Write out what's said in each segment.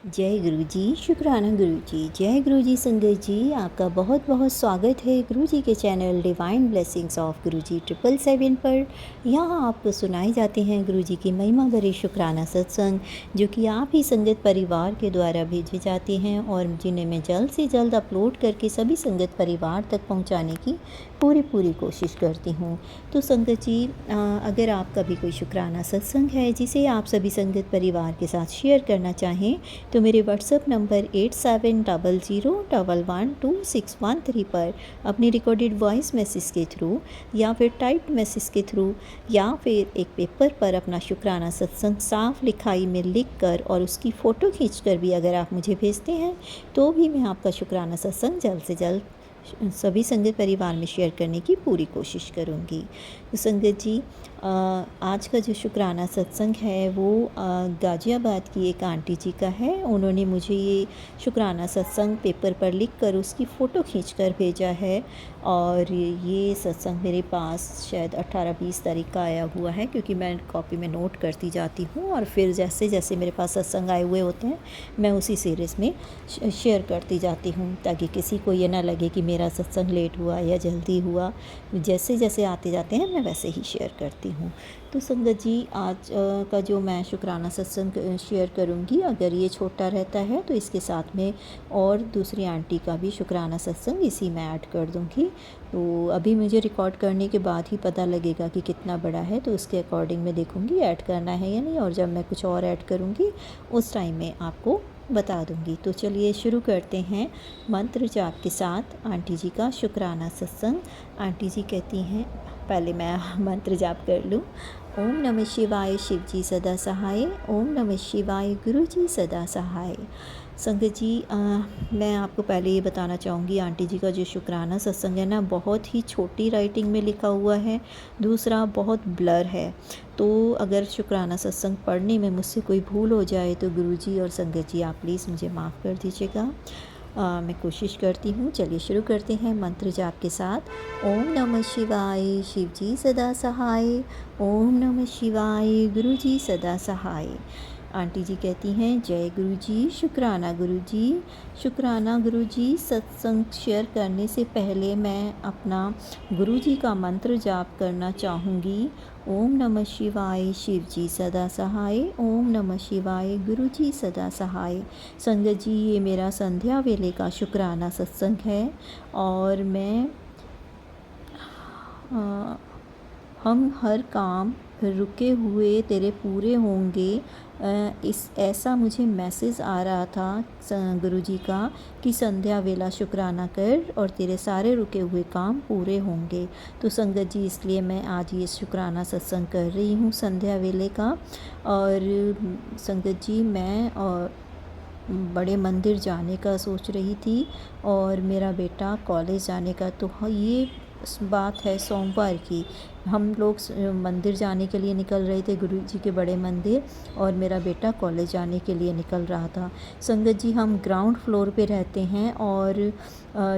जय गुरु जी, शुक्राना गुरु जी। जय गुरु जी संगत जी, आपका बहुत बहुत स्वागत है गुरु जी के चैनल डिवाइन ब्लेसिंग्स ऑफ गुरु जी 777 पर। यहाँ आपको सुनाए जाते हैं गुरु जी की महिमा भरे शुक्राना सत्संग, जो कि आप ही संगत परिवार के द्वारा भेजे जाते हैं और जिन्हें मैं जल्द से जल्द अपलोड करके सभी संगत परिवार तक पहुँचाने की पूरी कोशिश करती हूँ। तो संगत जी, अगर आपका भी कोई शुक्राना सत्संग है जिसे आप सभी संगत परिवार के साथ शेयर करना चाहें, तो मेरे व्हाट्सएप नंबर 8700112613 पर अपनी रिकॉर्डेड वॉइस मैसेज के थ्रू या फिर टाइप्ड मैसेज के थ्रू या फिर एक पेपर पर अपना शुक्राना सत्संग साफ लिखाई में लिख कर और उसकी फ़ोटो खींचकर भी अगर आप मुझे भेजते हैं तो भी मैं आपका शुक्राना सत्संग जल्द से जल्द सभी संगत परिवार में शेयर करने की पूरी कोशिश करूँगी। तो संगत जी, आज का जो शुक्राना सत्संग है वो गाज़ियाबाद की एक आंटी जी का है। उन्होंने मुझे ये शुक्राना सत्संग पेपर पर लिखकर उसकी फ़ोटो खींचकर भेजा है और ये सत्संग मेरे पास शायद 18-20 तारीख का आया हुआ है, क्योंकि मैं कॉपी में नोट करती जाती हूँ और फिर जैसे जैसे मेरे पास सत्संग आए हुए होते हैं मैं उसी सीरीज़ में शेयर करती जाती हूँ, ताकि किसी को ये ना लगे कि मेरा सत्संग लेट हुआ या जल्दी हुआ। जैसे जैसे आते जाते हैं मैं वैसे ही शेयर करती हूँ। तो संगत जी, आज का जो मैं शुक्राना सत्संग शेयर करूँगी, अगर ये छोटा रहता है तो इसके साथ में और दूसरी आंटी का भी शुक्राना सत्संग इसी में ऐड कर दूँगी। तो अभी मुझे रिकॉर्ड करने के बाद ही पता लगेगा कि कितना बड़ा है, तो उसके अकॉर्डिंग मैं देखूँगी ऐड करना है या नहीं, और जब मैं कुछ और ऐड करूँगी उस टाइम में आपको बता दूँगी। तो चलिए शुरू करते हैं मंत्र जाप के साथ आंटी जी का शुक्राना सत्संग। आंटी जी कहती हैं, पहले मैं मंत्र जाप कर लूँ। ओम नमः शिवाय, शिव जी सदा सहाय। ओम नमः शिवाय, गुरु जी सदा सहाय। संगत जी, मैं आपको पहले ये बताना चाहूँगी, आंटी जी का जो शुक्राना सत्संग है ना, बहुत ही छोटी राइटिंग में लिखा हुआ है। दूसरा बहुत ब्लर है, तो अगर शुक्राना सत्संग पढ़ने में मुझसे कोई भूल हो जाए तो गुरु जी और संगत जी आप प्लीज़ मुझे माफ़ कर दीजिएगा। मैं कोशिश करती हूँ। चलिए शुरू करते हैं मंत्र जाप के साथ। ओम नमः शिवाय, शिव जी सदा सहाय। ओम नमः शिवाय, गुरु जी सदा सहाय। आंटी जी कहती हैं, जय गुरु जी, शुक्राना गुरु जी। शुक्राना गुरु जी। सत्संग शेयर करने से पहले मैं अपना गुरु जी का मंत्र जाप करना चाहूँगी। ओम नमः शिवाय, शिव जी सदा सहाय। ओम नमः शिवाय, गुरु जी सदा सहाय। संगत जी, ये मेरा संध्या वेले का शुक्राना सत्संग है और मैं हम हर काम रुके हुए तेरे पूरे होंगे, इस ऐसा मुझे मैसेज आ रहा था गुरु जी का कि संध्या वेला शुक्राना कर और तेरे सारे रुके हुए काम पूरे होंगे। तो संगत जी, इसलिए मैं आज ये शुक्राना सत्संग कर रही हूँ संध्या वेले का। और संगत जी, मैं और बड़े मंदिर जाने का सोच रही थी और मेरा बेटा कॉलेज जाने का। तो ये बात है सोमवार की। हम लोग मंदिर जाने के लिए निकल रहे थे, गुरु जी के बड़े मंदिर, और मेरा बेटा कॉलेज जाने के लिए निकल रहा था। संगत जी, हम ग्राउंड फ्लोर पे रहते हैं और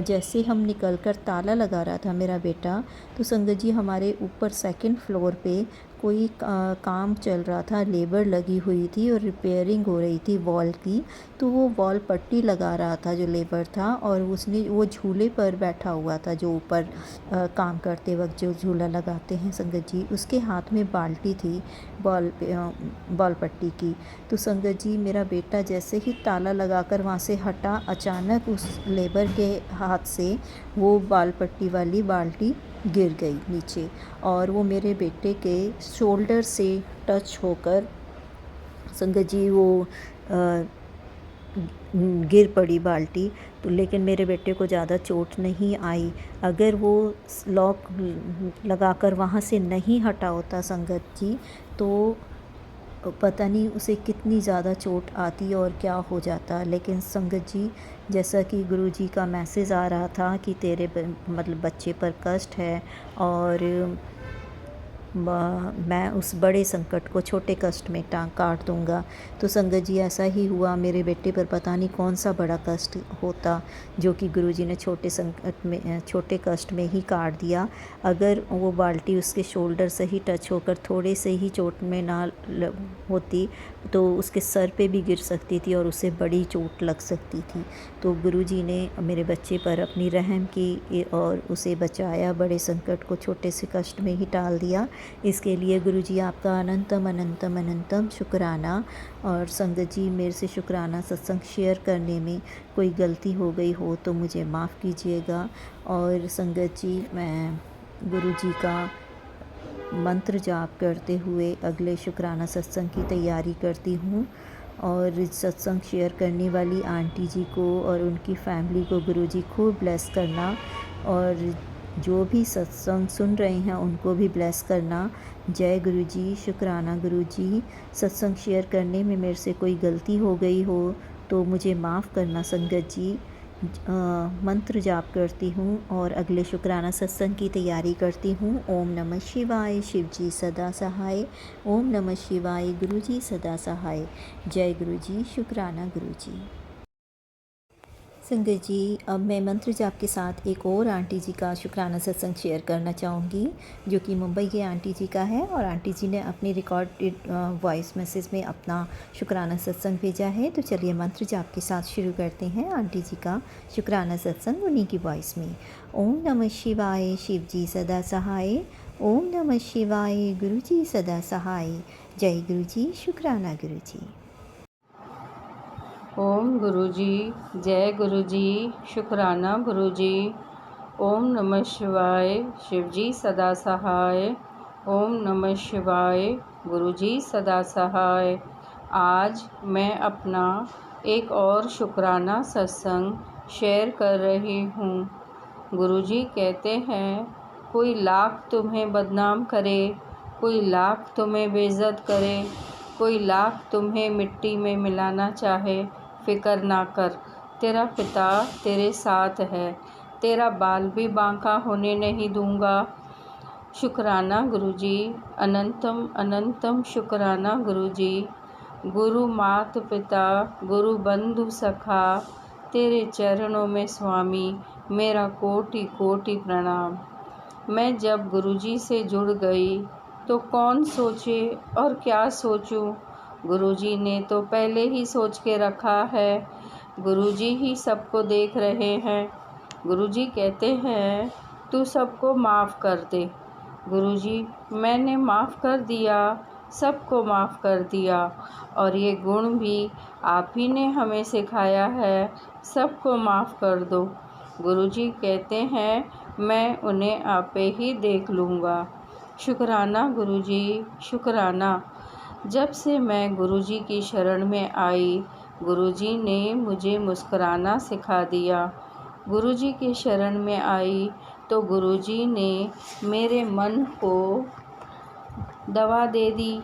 जैसे हम निकल कर ताला लगा रहा था मेरा बेटा, तो संगत जी हमारे ऊपर सेकंड फ्लोर पे कोई काम चल रहा था, लेबर लगी हुई थी और रिपेयरिंग हो रही थी वॉल की। तो वो वॉल पट्टी लगा रहा था जो लेबर था, और उसने वो झूले पर बैठा हुआ था, जो ऊपर काम करते वक्त जो झूला लगाते हैं संगत जी, उसके हाथ में बाल्टी थी बॉल पट्टी की। तो संगत जी, मेरा बेटा जैसे ही ताला लगाकर वहाँ से हटा, अचानक उस लेबर के हाथ से वो बॉल पट्टी वाली बाल्टी गिर गई नीचे, और वो मेरे बेटे के शोल्डर से टच होकर संगत जी वो गिर पड़ी बाल्टी। तो लेकिन मेरे बेटे को ज़्यादा चोट नहीं आई। अगर वो लॉक लगाकर वहाँ से नहीं हटा होता संगत जी, तो पता नहीं उसे कितनी ज़्यादा चोट आती और क्या हो जाता। लेकिन संगत जी, जैसा कि गुरु जी का मैसेज आ रहा था कि तेरे मतलब बच्चे पर कष्ट है और मैं उस बड़े संकट को छोटे कष्ट में काट दूंगा। तो संगत जी, ऐसा ही हुआ। मेरे बेटे पर पता नहीं कौन सा बड़ा कष्ट होता जो कि गुरुजी ने छोटे संकट में, छोटे कष्ट में ही काट दिया। अगर वो बाल्टी उसके शोल्डर से ही टच होकर थोड़े से ही चोट में ना होती तो उसके सर पे भी गिर सकती थी और उसे बड़ी चोट लग सकती थी। तो गुरुजी ने मेरे बच्चे पर अपनी रहम की और उसे बचाया, बड़े संकट को छोटे से कष्ट में ही टाल दिया। इसके लिए गुरुजी आपका अनंतम अनंतम अनंतम शुक्राना। और संगत जी, मेरे से शुक्राना सत्संग शेयर करने में कोई गलती हो गई हो तो मुझे माफ़ कीजिएगा। और संगत जी, मैं गुरुजी का मंत्र जाप करते हुए अगले शुक्राना सत्संग की तैयारी करती हूँ। और सत्संग शेयर करने वाली आंटी जी को और उनकी फैमिली को गुरुजी खूब ब्लेस करना, और जो भी सत्संग सुन रहे हैं उनको भी ब्लेस करना। जय गुरुजी। शुक्राना गुरुजी। सत्संग शेयर करने में मेरे से कोई गलती हो गई हो तो मुझे माफ़ करना संगत जी। मंत्र जाप करती हूँ और अगले शुक्राना सत्संग की तैयारी करती हूँ। ओम नमः शिवाय। शिव जी सदा सहाय। ओम नमः शिवाय। गुरु जी सदा सहाय। जय गुरु जी। शुक्राना गुरु जी। संगत जी, अब मैं मंत्र जाप के साथ एक और आंटी जी का शुक्राना सत्संग शेयर करना चाहूँगी, जो कि मुंबई के आंटी जी का है। और आंटी जी ने अपनी रिकॉर्डेड वॉइस मैसेज में अपना शुक्राना सत्संग भेजा है। तो चलिए मंत्र जाप के साथ शुरू करते हैं आंटी जी का शुक्राना सत्संग उन्हीं की वॉइस में। ओम नमः शिवाय। शिव जी सदा सहाय। ओम नमः शिवाय। गुरु जी सदा सहाय। जय गुरु जी। शुक्राना गुरु जी। ओम गुरुजी। जय गुरुजी। शुक्राना गुरुजी। ओम नमः शिवाय। शिवजी सदा सहाय। ओम नमः शिवाय। गुरुजी सदा सहाय। आज मैं अपना एक और शुक्राना सत्संग शेयर कर रही हूँ। गुरुजी कहते हैं, कोई लाख तुम्हें बदनाम करे, कोई लाख तुम्हें बेइज्जत करे, कोई लाख तुम्हें मिट्टी में मिलाना चाहे, फिक्र ना कर, तेरा पिता तेरे साथ है, तेरा बाल भी बांका होने नहीं दूंगा। शुक्राना गुरुजी। अनंतम अनंतम शुक्राना गुरुजी। गुरु मात पिता, गुरु बंधु सखा, तेरे चरणों में स्वामी मेरा कोटि कोटि प्रणाम। मैं जब गुरुजी से जुड़ गई तो कौन सोचे और क्या सोचूं। गुरुजी ने तो पहले ही सोच के रखा है। गुरुजी ही सबको देख रहे हैं। गुरुजी कहते हैं, तू सबको माफ़ कर दे। गुरुजी, मैंने माफ़ कर दिया, सबको माफ़ कर दिया। और ये गुण भी आप ही ने हमें सिखाया है, सबको माफ़ कर दो। गुरुजी कहते हैं, मैं उन्हें आपे ही देख लूँगा। शुक्राना गुरुजी। शुक्राना। जब से मैं गुरुजी की शरण में आई, गुरुजी ने मुझे मुस्कुराना सिखा दिया। गुरुजी की शरण में आई तो गुरुजी ने मेरे मन को दवा दे दी।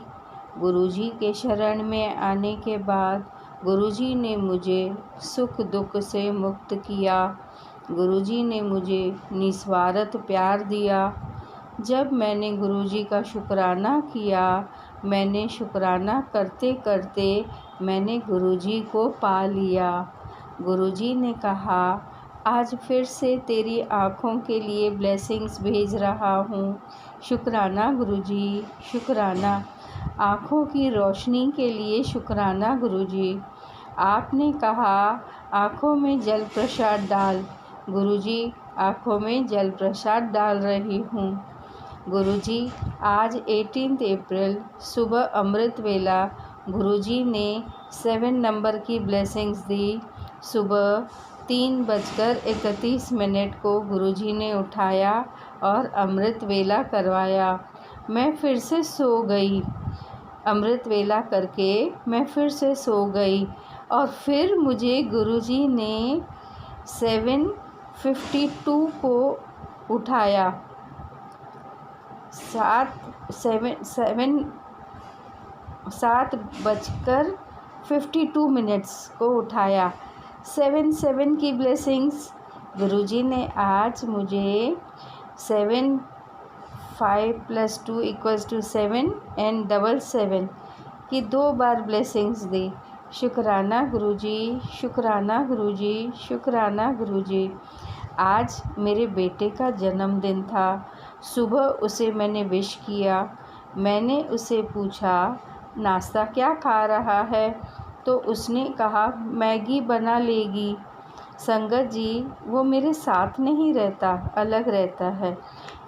गुरुजी के शरण में आने के बाद गुरुजी ने मुझे सुख दुख से मुक्त किया। गुरुजी ने मुझे निस्वार्थ प्यार दिया। जब मैंने गुरुजी का शुक्राना किया, मैंने शुक्राना करते करते मैंने गुरुजी को पा लिया। गुरुजी ने कहा, आज फिर से तेरी आँखों के लिए ब्लेसिंग्स भेज रहा हूँ। शुक्राना गुरुजी। शुक्राना। आँखों की रोशनी के लिए शुक्राना गुरुजी। आपने कहा, आँखों में जल प्रसाद डाल। गुरुजी, आँखों में जल प्रसाद डाल रही हूँ। गुरुजी, आज 18 अप्रैल सुबह अमृत वेला गुरुजी ने 7 नंबर की ब्लेसिंग्स दी। सुबह 3:31 को गुरुजी ने उठाया और अमृत वेला करवाया। मैं फिर से सो गई। अमृत वेला करके मैं फिर से सो गई और फिर मुझे गुरुजी ने 7:52 को उठाया। 7:52 को उठाया। 7 की ब्लेसिंग्स। गुरुजी ने आज मुझे 7 5 + 2 = 7 एंड 7 की 2 बार ब्लेसिंग्स दी। शुक्राना गुरुजी। शुक्राना गुरुजी। शुक्राना गुरुजी। आज मेरे बेटे का जन्मदिन था। सुबह उसे मैंने विश किया। मैंने उसे पूछा, नाश्ता क्या खा रहा है? तो उसने कहा मैगी बना लेगी। संगत जी, वो मेरे साथ नहीं रहता, अलग रहता है।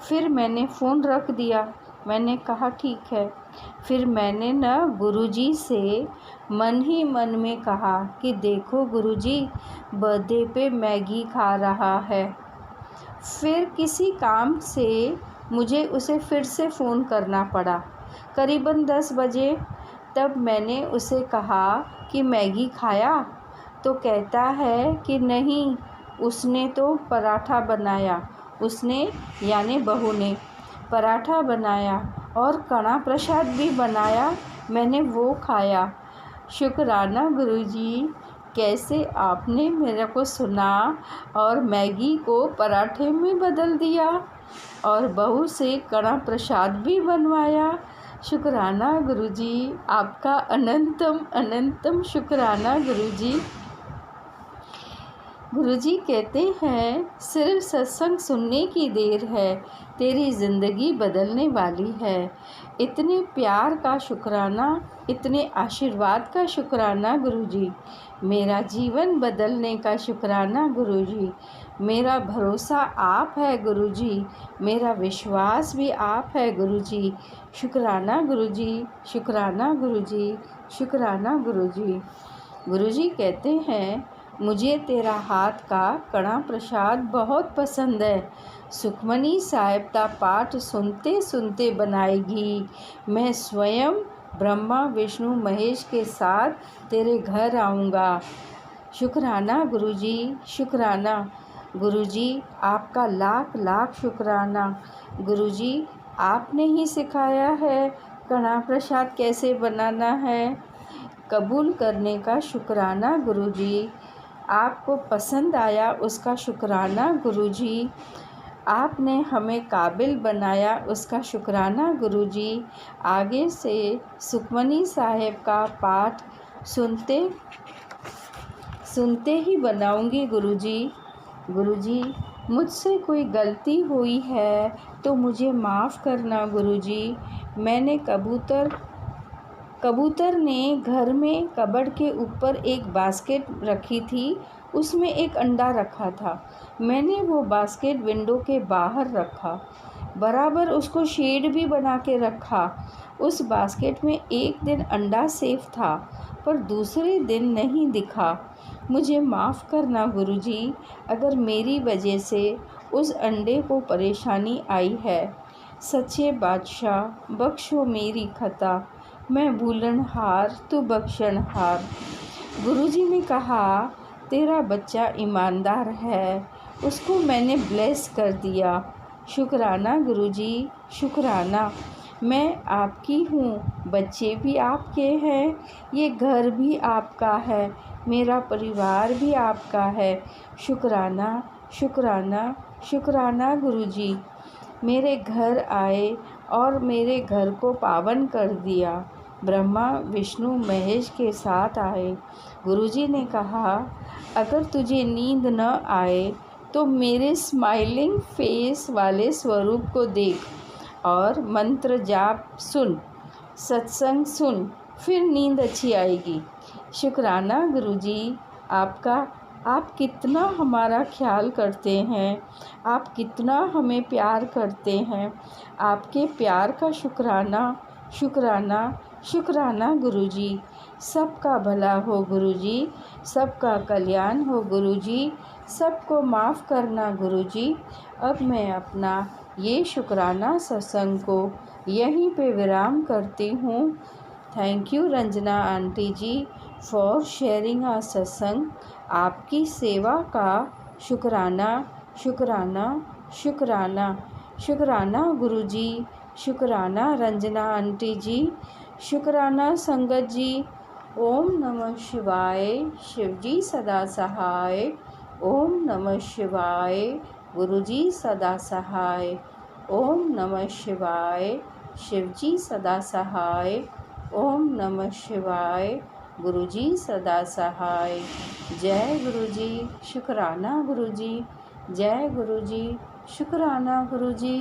फिर मैंने फ़ोन रख दिया। मैंने कहा ठीक है। फिर मैंने न गुरुजी से मन ही मन में कहा कि देखो गुरुजी, बर्थडे पे मैगी खा रहा है। फिर किसी काम से मुझे उसे फिर से फ़ोन करना पड़ा, करीबन 10 बजे। तब मैंने उसे कहा कि मैगी खाया? तो कहता है कि नहीं, उसने तो पराठा बनाया। उसने यानी बहू ने पराठा बनाया और कड़ा प्रसाद भी बनाया, मैंने वो खाया। शुक्राना गुरुजी, कैसे आपने मेरे को सुना और मैगी को पराठे में बदल दिया और बहू से कड़ा प्रसाद भी बनवाया। शुक्राना गुरुजी, आपका अनंतम अनंतम शुक्राना गुरुजी। गुरुजी कहते हैं सिर्फ सत्संग सुनने की देर है, तेरी ज़िंदगी बदलने वाली है। इतने प्यार का शुक्राना, इतने आशीर्वाद का शुक्राना गुरुजी। मेरा जीवन बदलने का शुक्राना गुरुजी। मेरा भरोसा आप है गुरुजी, मेरा विश्वास भी आप है गुरुजी। शुक्राना गुरुजी, शुक्राना गुरुजी, शुक्राना गुरुजी। गुरुजी कहते हैं मुझे तेरा हाथ का कड़ा प्रसाद बहुत पसंद है। सुखमनी साहिब का पाठ सुनते सुनते बनाएगी। मैं स्वयं ब्रह्मा विष्णु महेश के साथ तेरे घर आऊँगा। शुक्राना गुरुजी, शुक्राना गुरुजी, आपका लाख लाख शुक्राना। गुरुजी, आपने ही सिखाया है कड़ा प्रसाद कैसे बनाना है। कबूल करने का शुक्राना गुरुजी। आपको पसंद आया उसका शुक्राना गुरुजी। आपने हमें काबिल बनाया उसका शुक्राना गुरुजी। आगे से सुखमनी साहिब का पाठ सुनते सुनते ही बनाऊंगी गुरुजी। गुरुजी, मुझसे कोई गलती हुई है तो मुझे माफ़ करना गुरुजी। मैंने कबूतर ने घर में कबर्ड के ऊपर एक बास्केट रखी थी, उसमें एक अंडा रखा था। मैंने वो बास्केट विंडो के बाहर रखा, बराबर उसको शेड भी बना के रखा। उस बास्केट में एक दिन अंडा सेफ था पर दूसरे दिन नहीं दिखा। मुझे माफ़ करना गुरुजी, अगर मेरी वजह से उस अंडे को परेशानी आई है। सच्चे बादशाह, बख्शो मेरी खता, मैं भूलनहार तू बख्शनहार। गुरुजी ने कहा तेरा बच्चा ईमानदार है, उसको मैंने ब्लेस कर दिया। शुक्राना गुरुजी, शुक्राना। मैं आपकी हूँ, बच्चे भी आपके हैं, ये घर भी आपका है, मेरा परिवार भी आपका है। शुक्राना, शुक्राना, शुक्राना गुरुजी। मेरे घर आए और मेरे घर को पावन कर दिया। ब्रह्मा विष्णु महेश के साथ आए। गुरुजी ने कहा अगर तुझे नींद न आए तो मेरे स्माइलिंग फेस वाले स्वरूप को देख और मंत्र जाप सुन, सत्संग सुन, फिर नींद अच्छी आएगी। शुक्राना गुरुजी, आपका। आप कितना हमारा ख्याल करते हैं, आप कितना हमें प्यार करते हैं। आपके प्यार का शुक्राना, शुक्राना, शुक्राना गुरुजी। सबका भला हो गुरुजी, सबका कल्याण हो गुरुजी, सबको माफ़ करना गुरुजी। अब मैं अपना ये शुक्राना सत्संग को यहीं पे विराम करती हूँ। Thank you Ranjana aunty ji for sharing a satsang. आपकी सेवा का शुक्राना, शुक्राना, शुक्राना, शुक्राना गुरुजी, शुक्राना रंजना आंटी जी, शुक्राना संगत जी। ओम नमः शिवाय, शिवजी सदा सहाय। ओम नमः शिवाय, गुरुजी सदा सहाय। ओम नमः शिवाय, शिवजी सदा सहाय। ओम नमः शिवाय, गुरुजी सदा सहाय। जय गुरुजी, शुक्राना गुरुजी, जय गुरुजी, शुक्राना गुरुजी।